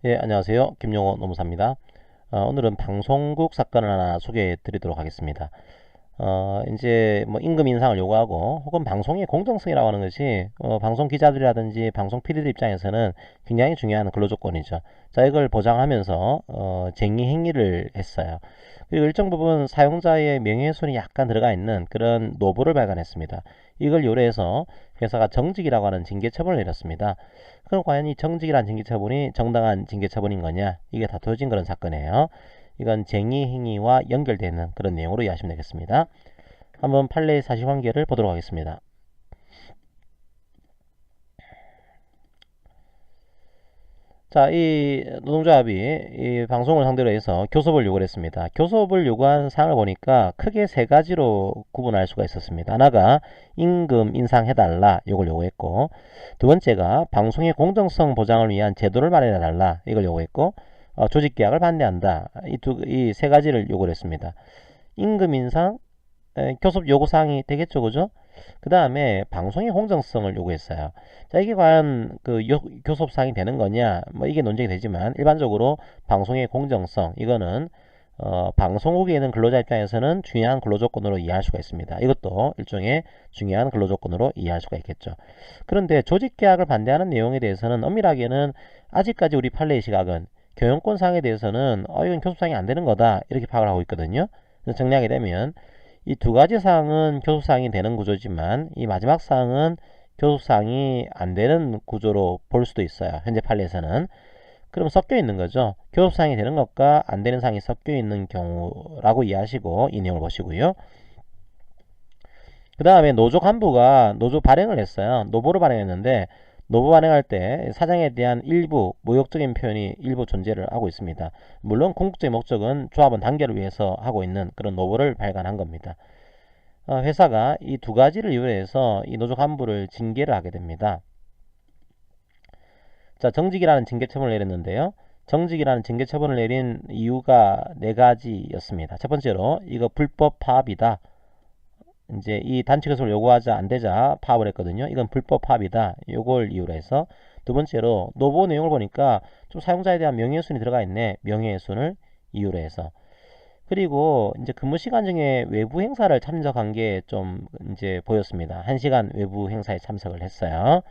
예, 안녕하세요. 김용호 노무사입니다. 오늘은 방송국 사건을 하나 소개해 드리도록 하겠습니다. 이제 뭐 임금 인상을 요구하고 혹은 방송의 공정성이라고 하는 것이 방송 기자들이라든지 방송 PD들 입장에서는 굉장히 중요한 근로조건이죠. 자, 이걸 보장하면서 쟁의 행위를 했어요. 그리고 일정 부분 사용자의 명예훼손이 약간 들어가 있는 그런 노보를 발견했습니다. 이걸 요래해서 회사가 정직이라고 하는 징계처분을 내렸습니다. 그럼 과연 이 정직이라는 징계처분이 정당한 징계처분인 거냐? 이게 다투어진 그런 사건이에요. 이건 쟁의 행위와 연결되는 그런 내용으로 이해하시면 되겠습니다. 한번 판례의 사실관계를 보도록 하겠습니다. 자, 이 노동조합이 이 방송을 상대로 해서 교섭을 요구를 했습니다. 교섭을 요구한 사항을 보니까 크게 세 가지로 구분할 수가 있었습니다. 하나가 임금 인상해달라 이걸 요구했고, 두 번째가 방송의 공정성 보장을 위한 제도를 마련해달라 이걸 요구했고, 조직계약을 반대한다 이 세 가지를 요구를 했습니다. 임금 인상, 교섭 요구사항이 되겠죠, 그죠? 그 다음에 방송의 공정성을 요구했어요. 자, 이게 과연 그 교섭사항이 되는 거냐, 뭐 이게 논쟁이 되지만, 일반적으로 방송의 공정성, 이거는 방송국에 있는 근로자 입장에서는 중요한 근로조건으로 이해할 수가 있습니다. 이것도 일종의 중요한 근로조건으로 이해할 수가 있겠죠. 그런데 조직계약을 반대하는 내용에 대해서는 엄밀하게는 아직까지 우리 판례의 시각은 교연권상에 대해서는 이건 교섭사항이 안 되는 거다 이렇게 파악을 하고 있거든요. 그래서 정리하게 되면 이 두 가지 사항은 교섭사항이 되는 구조지만 이 마지막 사항은 교섭사항이 안 되는 구조로 볼 수도 있어요. 현재 판례에서는. 그럼 섞여 있는 거죠. 교섭사항이 되는 것과 안 되는 사항이 섞여 있는 경우라고 이해하시고 이 내용을 보시고요. 그 다음에 노조 간부가 노조 발행을 했어요. 노보를 발행했는데 노보 발행할 때 사장에 대한 일부 모욕적인 표현이 일부 존재를 하고 있습니다. 물론 궁극적인 목적은 조합원 단결을 위해서 하고 있는 그런 노보를 발간한 겁니다. 회사가 이 두 가지를 이유로 해서 이 노조 간부를 징계를 하게 됩니다. 자, 정직이라는 징계처분을 내렸는데요. 정직이라는 징계처분을 내린 이유가 네 가지였습니다. 첫 번째로 이거 불법 파업이다. 이제 이 단체 교섭을 요구하자 안 되자 파업을 했거든요. 이건 불법 파업이다. 요걸 이유로 해서. 두 번째로 노보 내용을 보니까 좀 사용자에 대한 명예훼손이 들어가 있네. 명예훼손을 이유로 해서. 그리고 이제 근무 시간 중에 외부 행사를 참석한 게 좀 이제 보였습니다. 1시간 외부 행사에 참석을 했어요.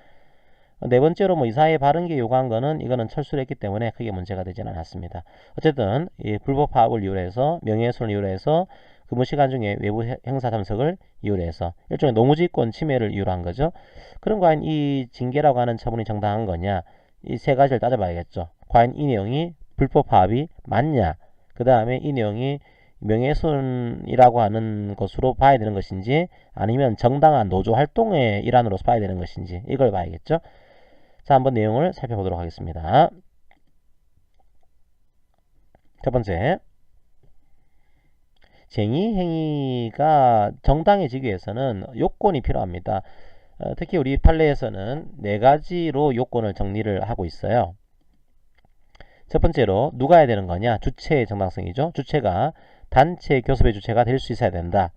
네 번째로 뭐 이사회 발언기 요구한 거는 이거는 철수를 했기 때문에 크게 문제가 되지는 않았습니다. 어쨌든 이 불법 파업을 이유로 해서 명예훼손을 이유로 해서 근무 시간 중에 외부 행사 참석을 이유로 해서 일종의 노무지권 침해를 이유로 한 거죠. 그럼 과연 이 징계라고 하는 처분이 정당한 거냐? 이 세 가지를 따져봐야겠죠. 과연 이 내용이 불법 파업이 맞냐? 그 다음에 이 내용이 명예훼손이라고 하는 것으로 봐야 되는 것인지 아니면 정당한 노조 활동의 일환으로서 봐야 되는 것인지 이걸 봐야겠죠. 자, 한번 내용을 살펴보도록 하겠습니다. 첫 번째, 쟁의 행위가 정당해지기 위해서는 요건이 필요합니다. 특히 우리 판례에서는 네 가지로 요건을 정리를 하고 있어요. 첫 번째로 누가 해야 되는 거냐? 주체의 정당성이죠. 주체가 단체 교섭의 주체가 될 수 있어야 된다.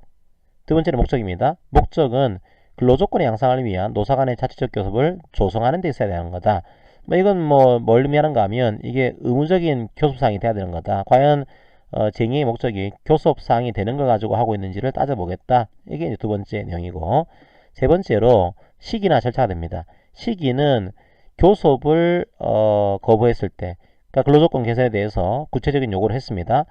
두 번째는 목적입니다. 목적은 근로조건의 양상을 위한 노사 간의 자체적 교섭을 조성하는 데 있어야 되는 거다. 뭐 이건 뭘 의미하는가 하면 이게 의무적인 교섭사항이 돼야 되는 거다. 과연 쟁의의 목적이 교섭사항이 되는 걸 가지고 하고 있는지를 따져보겠다. 이게 이제 두 번째 내용이고, 세 번째로 시기나 절차가 됩니다. 시기는 교섭을 거부했을 때, 그러니까 근로조건 개선에 대해서 구체적인 요구를 했습니다.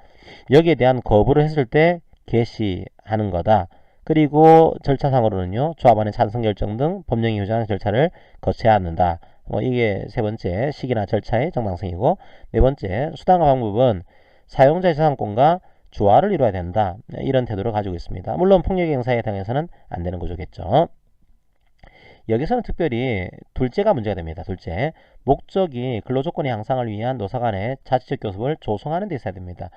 여기에 대한 거부를 했을 때 개시하는 거다. 그리고 절차상으로는요, 조합원의 찬성 결정 등 법령이 규정하는 절차를 거쳐야 한다. 이게 세 번째 시기나 절차의 정당성이고, 네 번째 수단과 방법은 사용자의 재산권과 조화를 이루어야 된다. 이런 태도를 가지고 있습니다. 물론 폭력 행사에 해당해서는 안 되는 구조겠죠. 여기서는 특별히 둘째가 문제가 됩니다. 둘째, 목적이 근로조건의 향상을 위한 노사 간의 자체적 교섭을 조성하는 데 있어야 됩니다.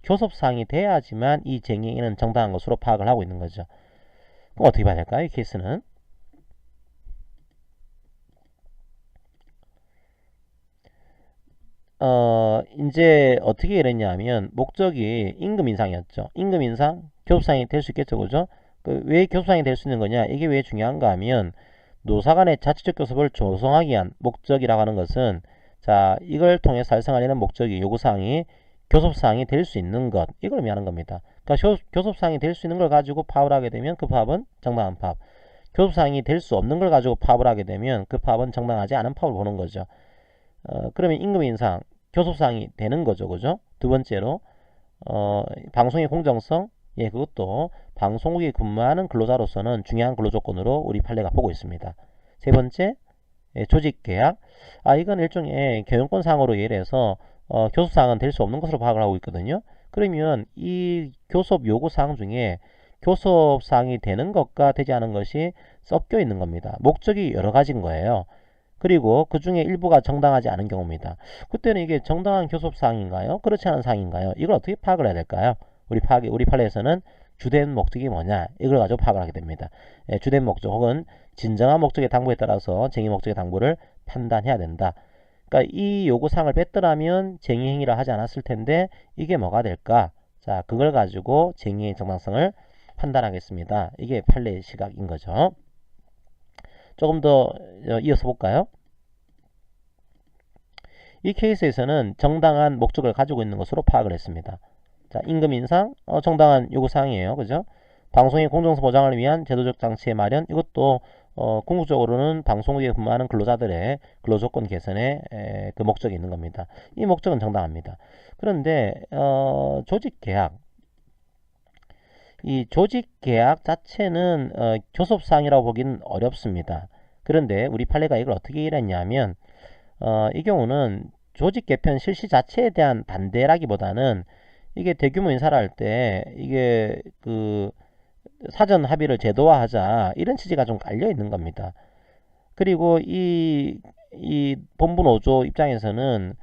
교섭사항이 돼야지만 이 쟁의는 정당한 것으로 파악을 하고 있는 거죠. 그럼 어떻게 봐야 될까요? 이 케이스는 이제 어떻게 이랬냐 하면 목적이 임금 인상이었죠. 임금 인상, 교섭사항이 될 수 있겠죠. 그죠? 왜 교섭사항이 될 수 있는 거냐? 이게 왜 중요한가 하면 노사 간의 자체적 교섭을 조성하기 위한 목적이라고 하는 것은 자, 이걸 통해서 달성하려는 목적이 요구사항이 교섭사항이 될 수 있는 것, 이걸 의미하는 겁니다. 그러니까 교섭사항이 될 수 있는 걸 가지고 파업을 하게 되면 그 파업은 정당한 파업, 교섭사항이 될 수 없는 걸 가지고 파업을 하게 되면 그 파업은 정당하지 않은 파업을 보는 거죠. 그러면 임금 인상, 교섭사항이 되는 거죠. 그죠? 두 번째로 방송의 공정성, 예, 그것도 방송국에 근무하는 근로자로서는 중요한 근로조건으로 우리 판례가 보고 있습니다. 세 번째, 예, 조직계약. 이건 일종의 경영권상으로 예를 해서 교섭사항은 될 수 없는 것으로 파악을 하고 있거든요. 그러면 이 교섭 요구사항 중에 교섭사항이 되는 것과 되지 않은 것이 섞여 있는 겁니다. 목적이 여러 가지인 거예요. 그리고 그 중에 일부가 정당하지 않은 경우입니다. 그때는 이게 정당한 교섭사항인가요? 그렇지 않은 사항인가요? 이걸 어떻게 파악을 해야 될까요? 우리 판례에서는 주된 목적이 뭐냐? 이걸 가지고 파악을 하게 됩니다. 예, 주된 목적 혹은 진정한 목적의 당부에 따라서 쟁의 목적의 당부를 판단해야 된다. 그러니까 이 요구사항을 뺐더라면 쟁의 행위를 하지 않았을 텐데 이게 뭐가 될까? 자, 그걸 가지고 쟁의의 정당성을 판단하겠습니다. 이게 판례의 시각인 거죠. 조금 더 이어서 볼까요? 이 케이스에서는 정당한 목적을 가지고 있는 것으로 파악을 했습니다. 자, 임금 인상, 정당한 요구사항이에요. 그죠? 방송의 공정성 보장을 위한 제도적 장치의 마련, 이것도 궁극적으로는 방송국에 근무하는 근로자들의 근로조건 개선에 그 목적이 있는 겁니다. 이 목적은 정당합니다. 그런데 조직계약, 이 조직계약 자체는 교섭사항이라고 보기는 어렵습니다. 그런데 우리 판례가 이걸 어떻게 이랬냐면 이 경우는 조직 개편 실시 자체에 대한 반대라기보다는 이게 대규모 인사를 할 때 이게 그 사전 합의를 제도화하자 이런 취지가 좀 깔려 있는 겁니다. 그리고 이 본부 노조 입장에서는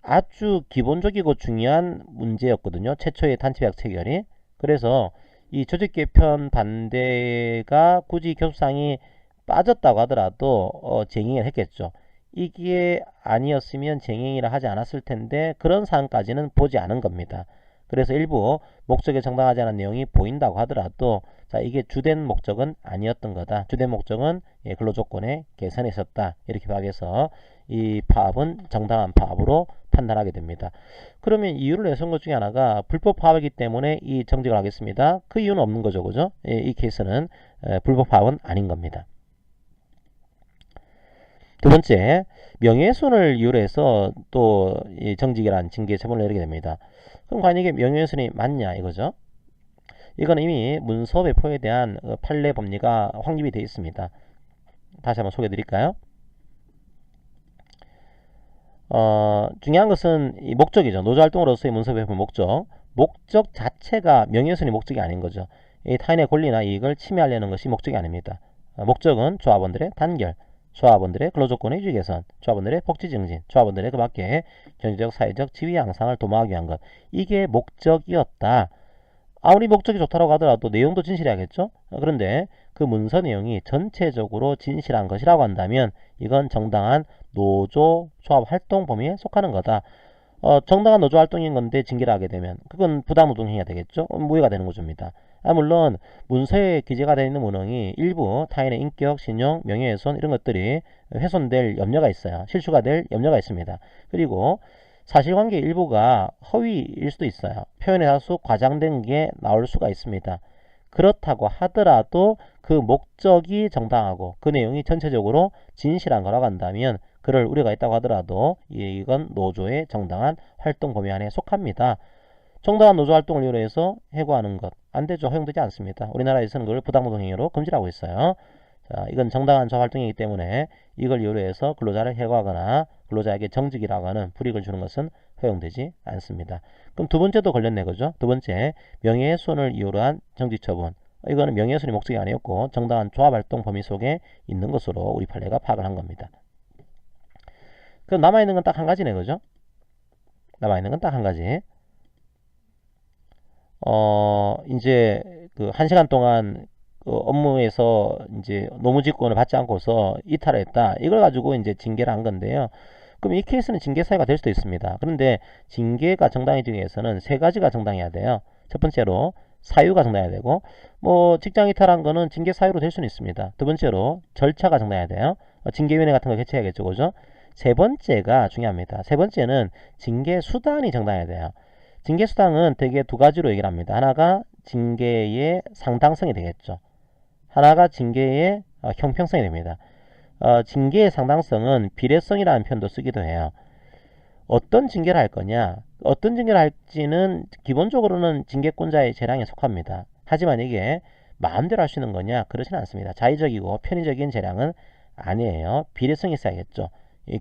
아주 기본적이고 중요한 문제였거든요. 최초의 단체계약 체결이. 그래서 이 조직 개편 반대가 굳이 교섭상이 빠졌다고 하더라도 쟁행을 했겠죠. 이게 아니었으면 쟁행이라 하지 않았을 텐데 그런 사항까지는 보지 않은 겁니다. 그래서 일부 목적에 정당하지 않은 내용이 보인다고 하더라도 자, 이게 주된 목적은 아니었던 거다. 주된 목적은 근로조건의 개선에 있었다. 이렇게 파악해서 이 파업은 정당한 파업으로 판단하게 됩니다. 그러면 이유를 내세운 것 중에 하나가 불법 파업이기 때문에 이 정직을 하겠습니다. 그 이유는 없는 거죠. 그죠? 이 케이스는 불법 파업은 아닌 겁니다. 두 번째, 명예훼손을 이유로 해서 또 정직이란 징계 처분을 내리게 됩니다. 그럼 과연 이게 명예훼손이 맞냐 이거죠? 이건 이미 문서배포에 대한 판례 법리가 확립이 되어 있습니다. 다시 한번 소개해 드릴까요? 중요한 것은 이 목적이죠. 노조활동으로서의 문서배포 목적 자체가 명예훼손이 목적이 아닌 거죠. 이 타인의 권리나 이익을 침해하려는 것이 목적이 아닙니다. 목적은 조합원들의 단결, 조합원들의 근로조건의 유지 개선, 조합원들의 복지 증진, 조합원들의 그 밖에 경제적, 사회적 지위 향상을 도모하기 위한 것. 이게 목적이었다. 아무리 목적이 좋다고 하더라도 내용도 진실해야겠죠? 그런데 그 문서 내용이 전체적으로 진실한 것이라고 한다면 이건 정당한 노조 조합 활동 범위에 속하는 거다. 정당한 노조 활동인 건데 징계를 하게 되면 그건 부당노동행위가 되겠죠? 무효가 되는 구조입니다. 물론 문서에 기재가 되어 있는 문항이 일부 타인의 인격, 신용, 명예훼손 이런 것들이 훼손될 염려가 있어요. 실추가 될 염려가 있습니다. 그리고 사실관계 일부가 허위일 수도 있어요. 표현의 다수 과장된 게 나올 수가 있습니다. 그렇다고 하더라도 그 목적이 정당하고 그 내용이 전체적으로 진실한 거라고 한다면 그럴 우려가 있다고 하더라도 이건 노조의 정당한 활동 범위 안에 속합니다. 정당한 노조 활동을 이유로 해서 해고하는 것 안되죠. 허용되지 않습니다. 우리나라에서는 그걸 부당노동행위로 금지하고 있어요. 자, 이건 정당한 조합 활동이기 때문에 이걸 이유로 해서 근로자를 해고하거나 근로자에게 정직이라고 하는 불이익을 주는 것은 허용되지 않습니다. 그럼 두 번째도 걸렸네, 그죠? 두 번째, 명예훼손을 이유로 한 정직처분. 이거는 명예훼손이 목적이 아니었고 정당한 조합활동 범위 속에 있는 것으로 우리 판례가 파악을 한 겁니다. 그럼 남아있는 건 딱 한 가지네, 그죠? 남아있는 건 딱 한 가지. 이제 그 1시간 동안 그 업무에서 이제 노무직권을 받지 않고서 이탈을 했다. 이걸 가지고 이제 징계를 한 건데요. 그럼 이 케이스는 징계 사유가 될 수도 있습니다. 그런데 징계가 정당해지기 위해서는 세 가지가 정당해야 돼요. 첫 번째로 사유가 정당해야 되고, 뭐 직장 이탈한 거는 징계 사유로 될 수는 있습니다. 두 번째로 절차가 정당해야 돼요. 징계위원회 같은 거 개최해야겠죠, 그죠? 세 번째가 중요합니다. 세 번째는 징계 수단이 정당해야 돼요. 징계 수단은 대개 두 가지로 얘기를 합니다. 하나가 징계의 상당성이 되겠죠. 하나가 징계의 형평성이 됩니다. 징계의 상당성은 비례성이라는 표현도 쓰기도 해요. 어떤 징계를 할 거냐, 어떤 징계를 할지는 기본적으로는 징계권자의 재량에 속합니다. 하지만 이게 마음대로 할 수 있는 거냐? 그렇지는 않습니다. 자의적이고 편의적인 재량은 아니에요. 비례성이 있어야겠죠.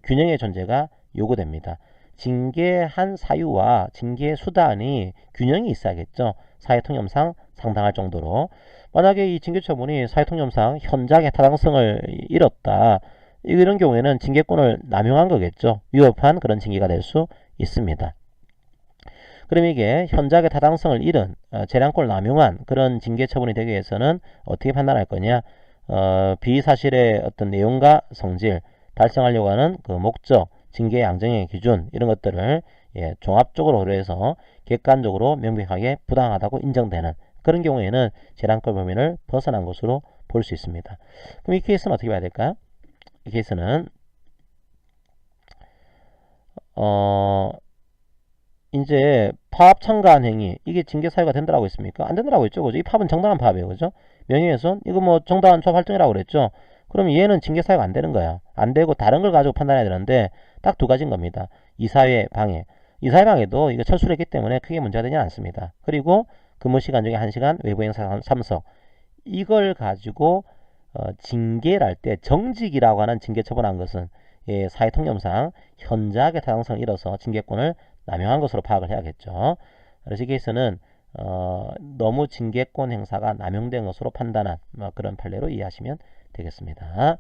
균형의 존재가 요구됩니다. 징계한 사유와 징계 수단이 균형이 있어야겠죠. 사회통념상 상당할 정도로. 만약에 이 징계 처분이 사회통념상 현장의 타당성을 잃었다. 이런 경우에는 징계권을 남용한 거겠죠. 위법한 그런 징계가 될 수 있습니다. 그럼 이게 현장의 타당성을 잃은 재량권을 남용한 그런 징계 처분이 되기 위해서는 어떻게 판단할 거냐? 비사실의 어떤 내용과 성질, 달성하려고 하는 그 목적, 징계 양정의 기준 이런 것들을 종합적으로 고려해서 객관적으로 명백하게 부당하다고 인정되는 그런 경우에는 재량권 범위를 벗어난 것으로 볼 수 있습니다. 그럼 이 케이스는 어떻게 봐야 될까요? 이 케이스는 이제 파업 참가한 행위 이게 징계 사유가 된다고 했습니까? 안 된다고 했죠, 그죠? 이 파업은 정당한 파업이에요, 그죠? 명예훼손 이거 뭐 정당한 조합 활동이라고 그랬죠? 그럼 얘는 징계 사유가 안 되는 거야. 안 되고 다른 걸 가지고 판단해야 되는데 딱 두 가지인 겁니다. 이사회 방해. 이사회 방해도 이거 철수를 했기 때문에 크게 문제가 되지 않습니다. 그리고 근무 시간 중에 1시간 외부 행사 참석. 이걸 가지고 징계를 할 때 정직이라고 하는 징계 처분한 것은 사회통념상 현저하게 타당성을 잃어서 징계권을 남용한 것으로 파악을 해야겠죠. 그래서 이 케이스는 너무 징계권 행사가 남용된 것으로 판단한 그런 판례로 이해하시면 되겠습니다.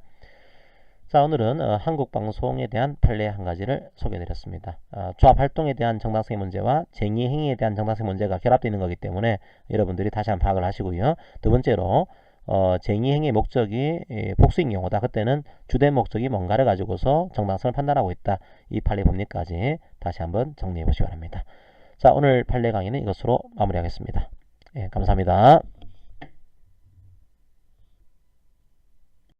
자, 오늘은 한국방송에 대한 판례 한 가지를 소개해드렸습니다. 조합활동에 대한 정당성의 문제와 쟁의행위에 대한 정당성의 문제가 결합되어 있는 거기 때문에 여러분들이 다시 한번 파악을 하시고요. 두 번째로 쟁의행위의 목적이 복수인 경우다. 그때는 주된 목적이 뭔가를 가지고서 정당성을 판단하고 있다. 이 판례 법리까지 다시 한번 정리해 보시기 바랍니다. 자, 오늘 판례 강의는 이것으로 마무리하겠습니다. 감사합니다.